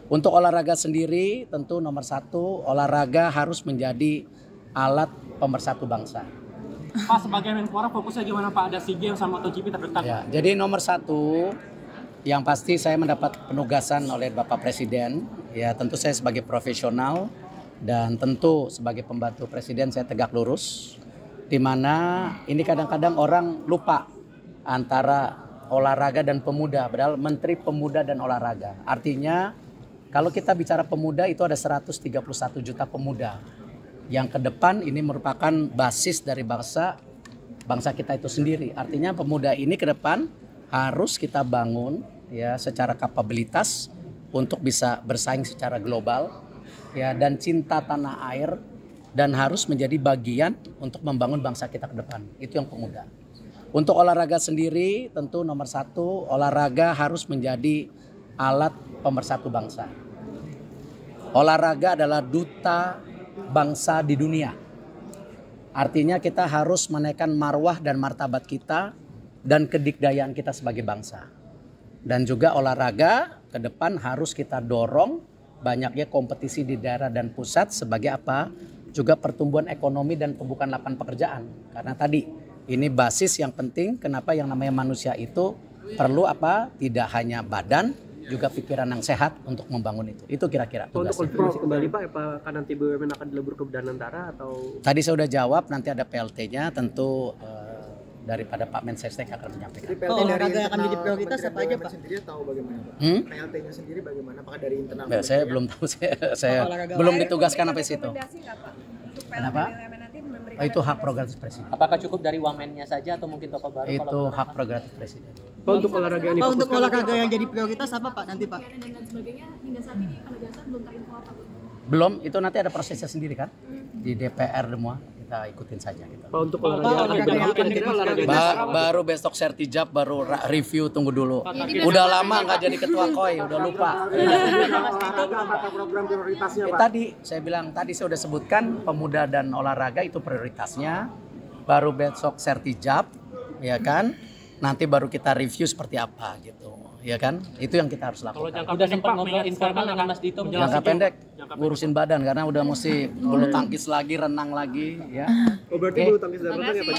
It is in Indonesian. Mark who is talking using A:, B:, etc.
A: Untuk olahraga sendiri tentu nomor satu, olahraga harus menjadi alat pemersatu bangsa.
B: Pak, sebagai Menpora fokusnya gimana Pak? Ada SEA Games sama MotoGP terdekat.
A: Ya, jadi nomor satu yang pasti saya mendapat penugasan oleh Bapak Presiden. Ya tentu saya sebagai profesional dan tentu sebagai pembantu Presiden saya tegak lurus. Di mana ini kadang-kadang orang lupa antara olahraga dan pemuda. Padahal Menteri Pemuda dan Olahraga. Artinya kalau kita bicara pemuda itu ada 131 juta pemuda. Yang ke depan ini merupakan basis dari bangsa kita itu sendiri. Artinya pemuda ini ke depan harus kita bangun ya secara kapabilitas untuk bisa bersaing secara global ya dan cinta tanah air dan harus menjadi bagian untuk membangun bangsa kita ke depan. Itu yang pemuda. Untuk olahraga sendiri tentu nomor satu, olahraga harus menjadi alat pemersatu bangsa. Olahraga adalah duta bangsa di dunia. Artinya kita harus menaikkan marwah dan martabat kita dan kedikdayaan kita sebagai bangsa. Dan juga olahraga ke depan harus kita dorong banyaknya kompetisi di daerah dan pusat sebagai apa? Juga pertumbuhan ekonomi dan pembukaan lapangan pekerjaan. Karena tadi ini basis yang penting kenapa yang namanya manusia itu perlu apa? Tidak hanya badan, juga pikiran yang sehat untuk membangun itu. Itu kira-kira tugasnya.
B: Untuk konfirmasi kembali Pak, apakah nanti BUMN akan dilebur ke Danantara atau?
A: Tadi saya sudah jawab, nanti ada PLT-nya tentu daripada Pak Mensesnek akan menyampaikan.
C: PLT olahraga akan jadi prioritas apa aja Pak? Sendiri tahu bagaimana Pak? PLT-nya sendiri bagaimana? Apakah dari internal?
A: Saya belum tahu, saya belum ditugaskan sampai situ. Kenapa? Itu hak prerogatif Presiden.
D: Apakah cukup dari wamennya saja atau mungkin tokoh baru?
A: Itu hak prerogatif Presiden.
B: Pak, untuk olahraga yang
C: untuk olahraga yang jadi prioritas apa Pak nanti Pak?
E: Dan lain sebagainya hingga saat ini penegasan belum terinfo apa Pak?
A: Belum, itu nanti ada prosesnya sendiri kan di DPR semua, kita ikutin saja gitu.
B: Pak, untuk olahraga
A: Baru besok sertijab, baru review, tunggu dulu. Udah lama nggak jadi ketua KOI, udah lupa.
B: program prioritasnya Pak?
A: Tadi saya bilang, tadi saya udah sebutkan pemuda dan olahraga itu prioritasnya. Baru besok sertijab, ya kan? Nanti baru kita review seperti apa gitu, ya kan? Itu yang kita harus lakukan.
D: Udah sempat ngobrol informal dengan Mas Dito.
A: Jangka pendek ngurusin badan karena udah mesti bulu tangkis lagi, renang lagi, ya.
B: Oh berarti bulu tangkis dan renang ya Pak?